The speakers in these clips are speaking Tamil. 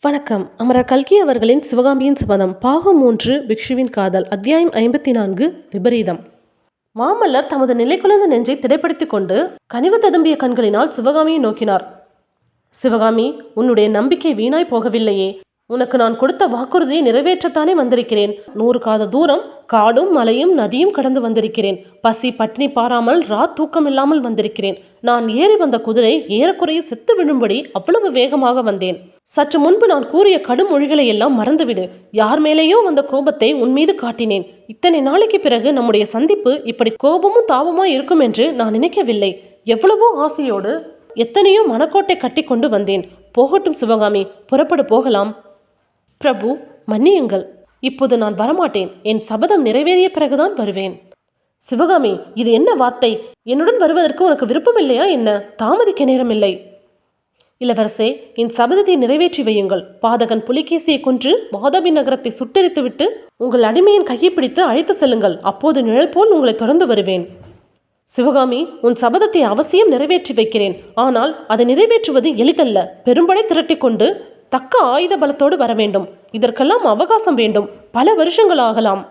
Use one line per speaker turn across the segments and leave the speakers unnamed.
வணக்கம். அமரர் கல்கி அவர்களின் சிவகாமியின் சபதம் பாகம் 3 பிக்ஷுவின் காதல் அத்தியாயம் 54 விபரீதம். மாமல்லர் தமது நிலைக்குலைந்த நெஞ்சை திடைப்படுத்திக் கொண்டு கனிவு ததும்பிய கண்களினால் சிவகாமியை நோக்கினார். சிவகாமி, உன்னுடைய நம்பிக்கை வீணாய் போகவில்லையே. உனக்கு நான் கொடுத்த வாக்குறுதியை நிறைவேற்றத்தானே வந்திருக்கிறேன். 100 காத தூரம் காடும் மலையும் நதியும் கடந்து வந்திருக்கிறேன். பசி பட்டினி பாராமல் தூக்கம் இல்லாமல் வந்திருக்கிறேன். நான் ஏறி வந்த குதிரை ஏறக்குறைய செத்து விழும்படி அவ்வளவு வேகமாக வந்தேன். சற்று முன்பு நான் கூறிய கடும் மொழிகளை எல்லாம் மறந்துவிடு. யார் மேலேயோ வந்த கோபத்தை உன் மீது காட்டினேன். இத்தனை நாளைக்கு பிறகு நம்முடைய சந்திப்பு இப்படி கோபமும் தாபமா இருக்கும் என்று நான் நினைக்கவில்லை. எவ்வளவோ ஆசையோடு எத்தனையோ மனக்கோட்டை கட்டி கொண்டு வந்தேன். போகட்டும் சிவகாமி, புறப்படு, போகலாம். பிரபு, மன்னியுங்கள். இப்போது நான் வரமாட்டேன். என் சபதம் நிறைவேறிய பிறகுதான் வருவேன். சிவகாமி, இது என்ன வார்த்தை? என்னுடன் வருவதற்கு உனக்கு விருப்பம் இல்லையா என்ன? தாமதிக்க நேரமில்லை. இளவரசே, என் சபதத்தை நிறைவேற்றி வையுங்கள். பாதகன் புலிகேசியை கொன்று வாதாபி நகரத்தை சுட்டெரித்துவிட்டு உங்கள் அடிமையின் கையை பிடித்து அழைத்து செல்லுங்கள். அப்போது நிழல் போல் உங்களை தொடர்ந்து வருவேன். சிவகாமி, உன் சபதத்தை அவசியம் நிறைவேற்றி வைக்கிறேன். ஆனால் அதை நிறைவேற்றுவது எளிதல்ல. பெரும்படை திரட்டி கொண்டு தக்க ஆயுத பலத்தோடு வர வேண்டும். இதற்கெல்லாம் அவகாசம் வேண்டும். பல வருஷங்கள் ஆகலாம்.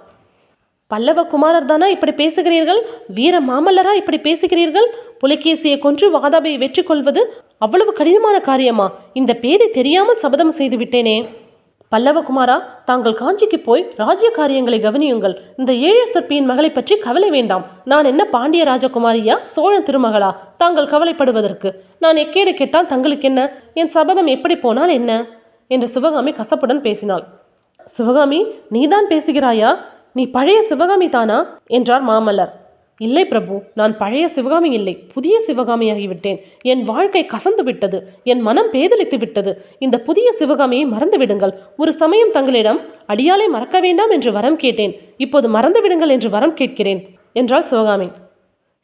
பல்லவ குமாரர் தானா இப்படி பேசுகிறீர்கள்? வீர மாமல்லரா இப்படி பேசுகிறீர்கள்? புலிகேசியை கொன்று வாதாபியை வெற்றி கொள்வது அவ்வளவு கடினமான காரியமா? இந்த பேரை தெரியாமல் சபதம் செய்து விட்டேனே. பல்லவகுமாரா, தாங்கள் காஞ்சிக்கு போய் ராஜ்ய காரியங்களை கவனியுங்கள். இந்த ஏழு சிற்பியின் மகளை பற்றி கவலை வேண்டாம். நான் என்ன பாண்டிய ராஜகுமாரியா, சோழன் திருமகளா தாங்கள் கவலைப்படுவதற்கு? நான் எக்கேடு கேட்டால் தங்களுக்கு என்ன? என் சபதம் எப்படி போனால் என்ன என்று சிவகாமி கசப்புடன் பேசினாள். சிவகாமி, நீதான் பேசுகிறாயா? நீ பழைய சிவகாமி தானா என்றார் மாமல்லர். இல்லை பிரபு, நான் பழைய சிவகாமி இல்லை, புதிய சிவகாமியாகிவிட்டேன். என் வாழ்க்கை கசந்து விட்டது. என் மனம் பேதலித்து விட்டது. இந்த புதிய சிவகாமியை மறந்து விடுங்கள். ஒரு சமயம் தங்களிடம் அடியாளை மறக்க வேண்டாம் என்று வரம் கேட்டேன். இப்போது மறந்து விடுங்கள் என்று வரம் கேட்கிறேன் என்றாள் சிவகாமி.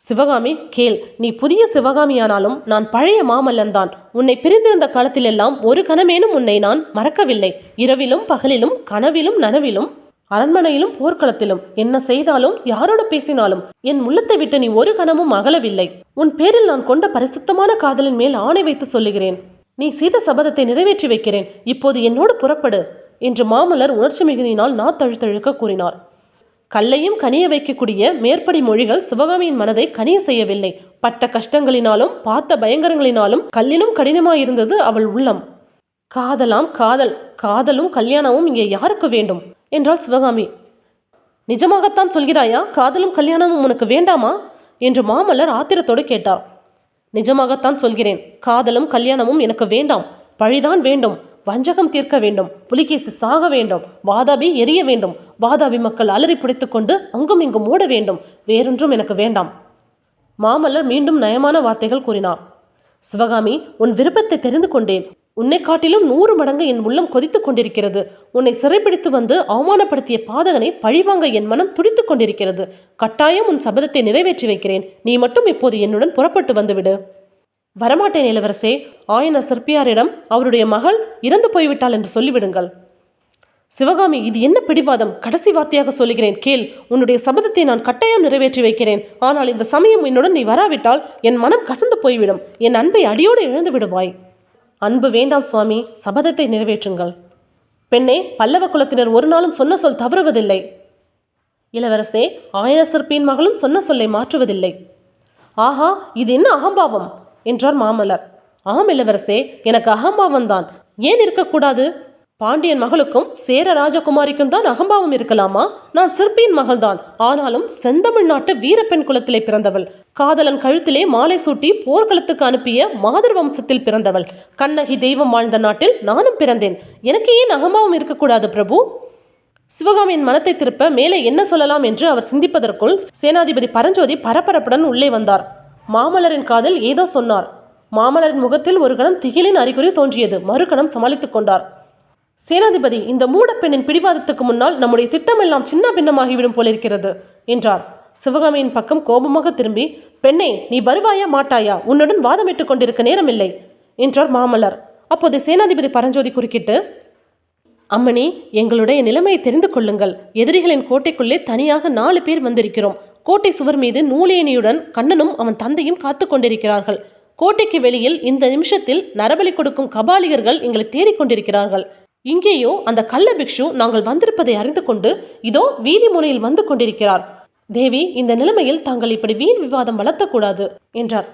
சிவகாமி, கேள். நீ புதிய சிவகாமியானாலும் நான் பழைய மாமல்லன் தான். உன்னை பிரிந்திருந்த காலத்திலெல்லாம் ஒரு கணமேனும் உன்னை நான் மறக்கவில்லை. இரவிலும் பகலிலும் கனவிலும் நனவிலும் அரண்மனையிலும் போர்க்களத்திலும் என்ன செய்தாலும் யாரோடு பேசினாலும் என் உள்ளத்தை விட்டு நீ ஒரு கணமும் அகலவில்லை. உன் பேரில் நான் கொண்ட பரிசுத்தமான காதலின் மேல் ஆணை வைத்து சொல்லுகிறேன். நீ செய்த சபதத்தை நிறைவேற்றி வைக்கிறேன். இப்போது என்னோடு புறப்படு என்று மாமல்லர் உணர்ச்சி மிகுதியினால் தழுத்தழுக்க கூறினார். கல்லையும் கனிய வைக்கக்கூடிய மேற்படி மொழிகள் சிவகாமியின் மனதை கனிய செய்யவில்லை. பட்ட கஷ்டங்களினாலும் பார்த்த பயங்கரங்களினாலும் கல்லிலும் கடினமாயிருந்தது அவள் உள்ளம். காதலாம் காதல், காதலும் கல்யாணமும் இங்கே யாருக்கு வேண்டும் என்றாள் சிவகாமி. நிஜமாகத்தான் சொல்கிறாயா? காதலும் கல்யாணமும் உனக்கு வேண்டாமா என்று மாமல்லர் ஆத்திரத்தோடு கேட்டார். நிஜமாகத்தான் சொல்கிறேன். காதலும் கல்யாணமும் எனக்கு வேண்டாம். பழிதான் வேண்டும். வஞ்சகம் தீர்க்க வேண்டும். புலிகேசி சாக வேண்டும். வாதாபி எரிய வேண்டும். வாதாபி மக்கள் அலறி பிடித்து கொண்டு அங்கும் இங்கும் ஓட வேண்டும். வேறொன்றும் எனக்கு வேண்டாம். மாமல்லர் மீண்டும் நயமான வார்த்தைகள் கூறினார். சிவகாமி, உன் விருப்பத்தை தெரிந்து கொண்டேன். உன்னை காட்டிலும் 100 மடங்கு என் உள்ளம் கொதித்து கொண்டிருக்கிறது. உன்னை சிறைப்பிடித்து வந்து அவமானப்படுத்திய பாதகனை பழிவாங்க என் மனம் துடித்து கொண்டிருக்கிறது. கட்டாயம் உன் சபதத்தை நிறைவேற்றி வைக்கிறேன். நீ மட்டும் இப்போது என்னுடன் புறப்பட்டு வந்துவிடு. வரமாட்டேன் இளவரசே. ஆயன சிற்பியாரிடம் அவருடைய மகள் இறந்து போய்விட்டாள் என்று சொல்லிவிடுங்கள். சிவகாமி, இது என்ன பிடிவாதம்? கடைசி வார்த்தையாக சொல்லுகிறேன், கேள். உன்னுடைய சபதத்தை நான் கட்டாயம் நிறைவேற்றி வைக்கிறேன். ஆனால் இந்த சமயம் என்னுடன் நீ வராவிட்டால் என் மனம் கசந்து போய்விடும். என் அன்பை அடியோடு இழந்து விடுவாய். அன்பு வேண்டாம் சுவாமி, சபதத்தை நிறைவேற்றுங்கள். பெண்ணே, பல்லவ குலத்தினர் ஒரு நாளும் சொன்ன சொல் தவறுவதில்லை. இளவரசே, ஆயன சிற்பியின் மகளும் சொன்ன சொல்லை மாற்றுவதில்லை. ஆஹா, இது என்ன அகம்பாவம் என்றார் மாமல்லர். ஆம் இளவரசே, எனக்கு அகம்பாவம்தான். ஏன் இருக்கக்கூடாது? பாண்டியன் மகளுக்கும் சேர ராஜகுமாரிக்கும் தான் அகம்பாவம் இருக்கலாமா? நான் சிற்பியின் மகள்தான். ஆனாலும் செந்தமிழ்நாட்டு வீரப்பெண் குலத்திலே பிறந்தவள். காதலன் கழுத்திலே மாலை சூட்டி போர்க்களத்துக்கு அனுப்பிய மாதர் வம்சத்தில் பிறந்தவள். கண்ணகி தெய்வம் வாழ்ந்த நாட்டில் நானும் பிறந்தேன். எனக்கு ஏன் அகம்பாவம் இருக்கக்கூடாது பிரபு? சிவகாமியின் மனத்தை திருப்ப மேலே என்ன சொல்லலாம் என்று அவர் சிந்திப்பதற்குள் சேனாதிபதி பரஞ்சோதி பரபரப்புடன் உள்ளே வந்தார். மாமல்லரின் காதில் ஏதோ சொன்னார். மாமல்லரின் முகத்தில் ஒரு கணம் திகிலின் அறிகுறி தோன்றியது. மறுகணம் சமாளித்துக் கொண்டார். சேனாதிபதி, இந்த மூடப்பெண்ணின் பிடிவாதத்துக்கு முன்னால் நம்முடைய திட்டமெல்லாம் சின்ன பின்னமாகிவிடும் போலிருக்கிறது என்றார். சிவகாமியின் பக்கம் கோபமாக திரும்பி, பெண்ணே, நீ வருவாயா மாட்டாயா? உன்னுடன் வாதமிட்டுக் கொண்டிருக்க நேரமில்லை என்றார் மாமல்லர். அப்போது சேனாதிபதி பரஞ்சோதி குறுக்கிட்டு, அம்மணி, எங்களுடைய நிலைமையை தெரிந்து கொள்ளுங்கள். எதிரிகளின் கோட்டைக்குள்ளே தனியாக 4 பேர் வந்திருக்கிறோம். கோட்டை சுவர் மீது நூலேணியுடன் கண்ணனும் அவன் தந்தையும் காத்து கொண்டிருக்கிறார்கள். கோட்டைக்கு வெளியில் இந்த நிமிஷத்தில் நரபலி கொடுக்கும் கபாலிகர்கள் எங்களை தேடிக்கொண்டிருக்கிறார்கள். இங்கேயோ அந்த கள்ள பிக்ஷு நாங்கள் வந்திருப்பதை அறிந்து கொண்டு இதோ வீதி முனையில் வந்து கொண்டிருக்கிறார். தேவி, இந்த நிலைமையில் தாங்கள் இப்படி வீண் விவாதம் வளர்த்தக்கூடாது என்றார்.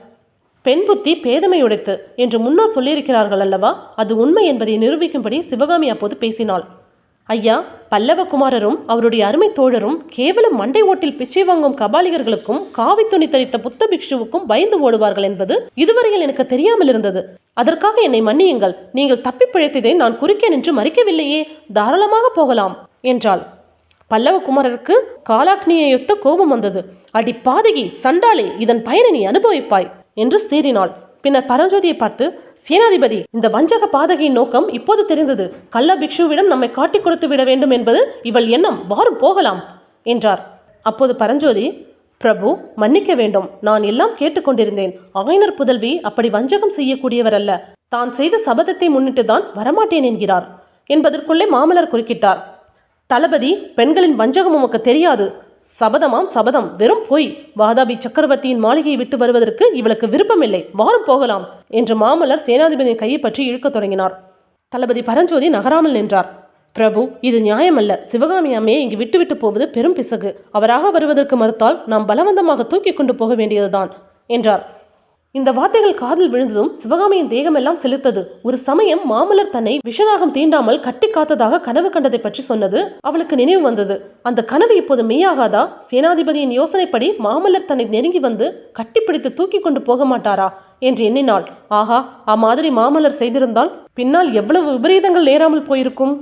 பெண் புத்தி பேதமை உடைத்து என்று முன்னோர் சொல்லியிருக்கிறார்கள் அல்லவா? அது உண்மை என்பதை நிரூபிக்கும்படி சிவகாமி அப்போது பேசினாள். ஐயா, பல்லவ குமாரரும் அவருடைய அருமை தோழரும் கேவலம் மண்டை ஓட்டில் பிச்சை வாங்கும் கபாலிகர்களுக்கும் காவி துணி தரித்த புத்த பிக்ஷுவுக்கும் பயந்து ஓடுவார்கள் என்பது இதுவரையில் எனக்கு தெரியாமல் இருந்தது. அதற்காக என்னை மன்னியுங்கள். நீங்கள் தப்பி பிழைத்ததை நான் குறுக்கே நின்று மறிக்கவில்லையே. தாராளமாக போகலாம் என்றாள். பல்லவ குமாரருக்கு காலாக்னியொத்த கோபம் வந்தது. அடி பாதகி, சண்டாளே, இதன் பயனை நீ அனுபவிப்பாய் என்று சீறினாள். பின்னர் பரஞ்சோதியை பார்த்து, சேனாதிபதி, இந்த வஞ்சக பாதகியின் நோக்கம் இப்போது தெரிந்தது. கள்ள பிக்ஷுவிடம் நம்மை காட்டிக் கொடுத்து விட வேண்டும் என்பது இவள் எண்ணம். வாரும் போகலாம் என்றார். அப்போது பரஞ்சோதி, பிரபு, மன்னிக்க வேண்டும். நான் எல்லாம் கேட்டுக்கொண்டிருந்தேன். ஆயனர் புதல்வி அப்படி வஞ்சகம் செய்யக்கூடியவர் அல்ல. தான் செய்த சபதத்தை முன்னிட்டு தான் வரமாட்டேன் என்கிறார் என்பதற்குள்ளே மாமல்லர் குறுக்கிட்டார். தளபதி, பெண்களின் வஞ்சகம் உமக்கு தெரியாது. சபதமாம் சபதம், வெறும் பொய். வாதாபி சக்கரவர்த்தியின் மாளிகையை விட்டு வருவதற்கு இவளுக்கு விருப்பமில்லை. வாரம் போகலாம் என்று மாமல்லர் சேனாதிபதியின் கையை பற்றி இழுக்கத் தொடங்கினார். தளபதி பரஞ்சோதி நகராமல் நின்றார். பிரபு, இது நியாயமல்ல. சிவகாமி அம்மையை இங்கு விட்டுவிட்டு போவது பெரும் பிசகு. அவராக வருவதற்கு மறுத்தால் நாம் பலவந்தமாக தூக்கி கொண்டு போக வேண்டியதுதான் என்றார். இந்த வார்த்தைகள் காதில் விழுந்ததும் சிவகாமியின் தேகமெல்லாம் செலுத்தது. ஒரு சமயம் மாமல்லர் தன்னை விஷநாகம் தீண்டாமல் கட்டி காத்ததாக கனவு கண்டதை பற்றி சொன்னது அவளுக்கு நினைவு வந்தது. அந்த கனவு இப்போது மெய்யாகாதா? சேனாதிபதியின் யோசனைப்படி மாமல்லர் தன்னை நெருங்கி வந்து கட்டிப்பிடித்து தூக்கி கொண்டு போக மாட்டாரா என்று எண்ணினாள். ஆஹா, அம்மாதிரி மாமல்லர் செய்திருந்தால் பின்னால் எவ்வளவு விபரீதங்கள் நேராமல் போயிருக்கும்.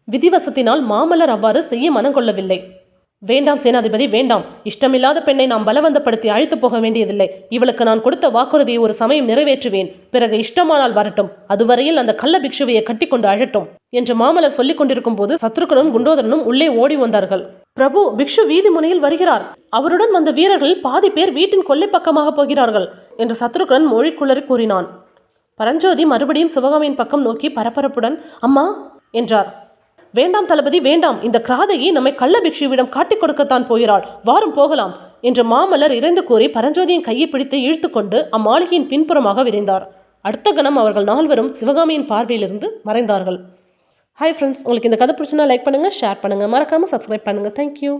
விதிவசத்தினால் மாமல்லர் அவ்வாறு செய்ய மனம் கொள்ளவில்லை. வேண்டாம் சேனாதிபதி, வேண்டாம். இஷ்டமில்லாத பெண்ணை நாம் பலவந்தப்படுத்தி அழைத்து போக வேண்டியதில்லை. இவளுக்கு நான் கொடுத்த வாக்குறுதியை ஒரு சமயம் நிறைவேற்றுவேன். பிறகு இஷ்டமானால் வரட்டும். அதுவரையில் அந்த கள்ள பிக்ஷுவையை கட்டி கொண்டு அழட்டும் என்று மாமல்லர் சொல்லிக் கொண்டிருக்கும் போது சத்ருகனும் குண்டோதரனும் உள்ளே ஓடி வந்தார்கள். பிரபு, பிக்ஷு வீதி முனையில் வருகிறார். அவருடன் வந்த வீரர்கள் பாதி பேர் வீட்டின் கொல்லை பக்கமாக போகிறார்கள் என்று சத்ருகன் மொழிக்குளறி கூறினான். பரஞ்சோதி மறுபடியும் சிவகாமியின் பக்கம் நோக்கி பரபரப்புடன் அம்மா என்றார். வேண்டாம் தளபதி, வேண்டாம். இந்த கிராதகி நம்மை கள்ள பிக்ஷுவிடம் காட்டிக் கொடுக்கத்தான் போகிறாள். வாரும் போகலாம் என்று மாமல்லர் இறைந்து கூறி பரஞ்சோதியின் கையை பிடித்து இழுத்து கொண்டு அம்மாளிகையின் பின்புறமாக விரைந்தார். அடுத்த கணம் அவர்கள் நால்வரும் சிவகாமியின் பார்வையிலிருந்து மறைந்தார்கள். ஹாய் ஃப்ரெண்ட்ஸ், உங்களுக்கு இந்த கதை பிடிச்சுன்னா லைக் பண்ணுங்கள், ஷேர் பண்ணுங்கள், மறக்காமல் சப்ஸ்கிரைப் பண்ணுங்கள். தேங்க்யூ.